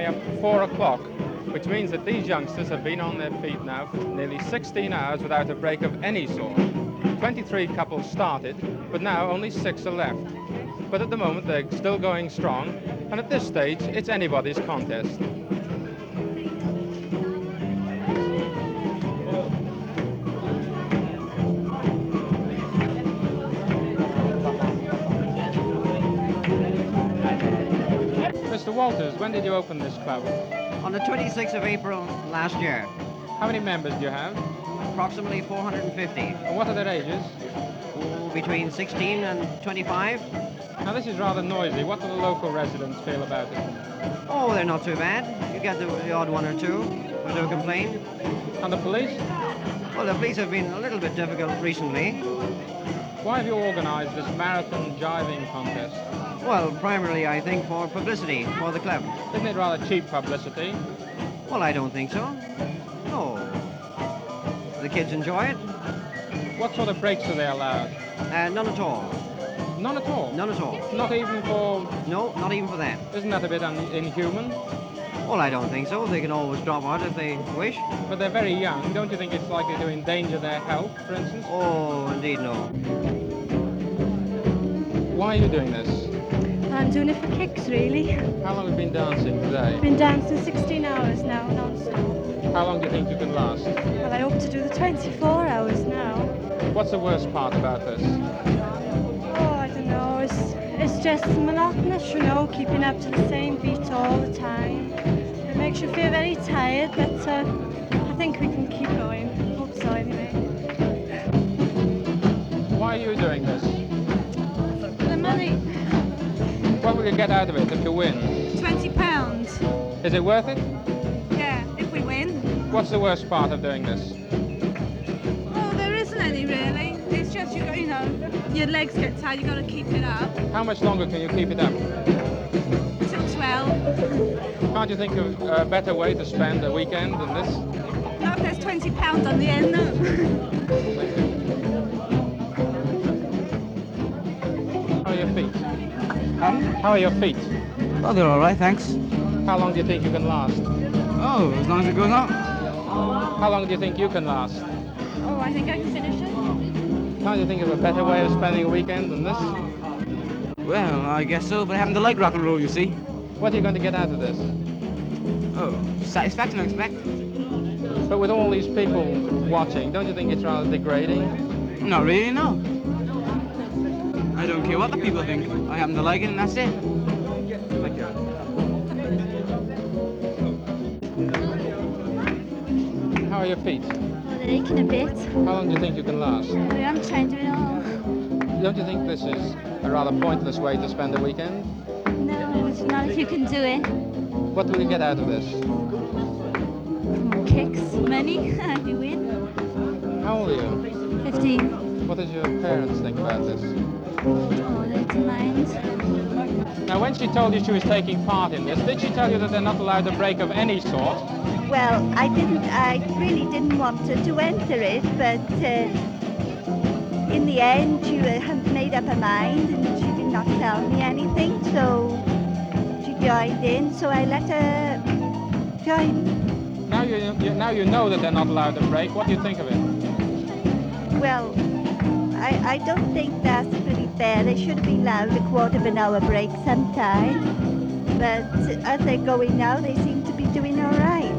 coming up 4 o'clock, which means that these youngsters have been on their feet now for nearly 16 hours without a break of any sort. 23 couples started, but now only 6 are left. But at the moment they're still going strong, and at this stage it's anybody's contest. Mr. Walters, when did you open this club? On the 26th of April last year. How many members do you have? Approximately 450. And what are their ages? Between 16 and 25. Now this is rather noisy. What do the local residents feel about it? Oh, they're not too bad. You get the odd one or two who don't complain. And the police? Well, the police have been a little bit difficult recently. Why have you organised this marathon jiving contest? Well, primarily I think for publicity for the club. Isn't it rather cheap publicity? Well, I don't think so. No. The kids enjoy it. What sort of breaks are they allowed? None at all. None at all? None at all. Not even for... No, not even for that. Isn't that a bit inhuman? Well, I don't think so. They can always drop out if they wish. But they're very young. Don't you think it's likely to endanger their health, for instance? Oh, indeed no. Why are you doing this? I'm doing it for kicks, really. How long have you been dancing today? I've been dancing 16 hours now, non-stop. How long do you think you can last? Well, I hope to do the 24 hours now. What's the worst part about this? Oh, I don't know. It's just monotonous, you know, keeping up to the same beat all the time. It makes you feel very tired, but I think we can keep going. Hope so, anyway. Why are you doing this? For the money. What will you get out of it if you win? £20. Is it worth it? Yeah, if we win. What's the worst part of doing this? Oh, there isn't any really. It's just you know, your legs get tired. You got to keep it up. How much longer can you keep it up? Till 12. Can't you think of a better way to spend a weekend than this? No, there's £20 on the end. No. How are your feet? Huh? How are your feet? Oh, they're all right, thanks. How long do you think you can last? Oh, as long as it goes on. How long do you think you can last? Oh, I think I can finish it. Can't you think of a better way of spending a weekend than this? Well, I guess so, but I happen to like rock and roll, you see. What are you going to get out of this? Oh, satisfaction, I expect. But with all these people watching, don't you think it's rather degrading? Not really, no. I don't care what the people think. I happen to like it, and that's it. Thank you. How are your feet? Well, they're aching a bit. How long do you think you can last? I'm trying to do it all. Don't you think this is a rather pointless way to spend a weekend? No, it's not if you can do it. What will you get out of this? Kicks, money, if you win. How old are you? 15. What does your parents think about this? Oh, they don't mind. Now, when she told you she was taking part in this, did she tell you that they're not allowed a break of any sort? Well, I really didn't want her to enter it, but in the end she had made up her mind and she did not tell me anything, so she joined in, so I let her join. Now you know that they're not allowed a break. What do you think of it? Well, I don't think that's pretty fair. They should be allowed a quarter of an hour break sometime, but as they're going now, they seem to be doing all right.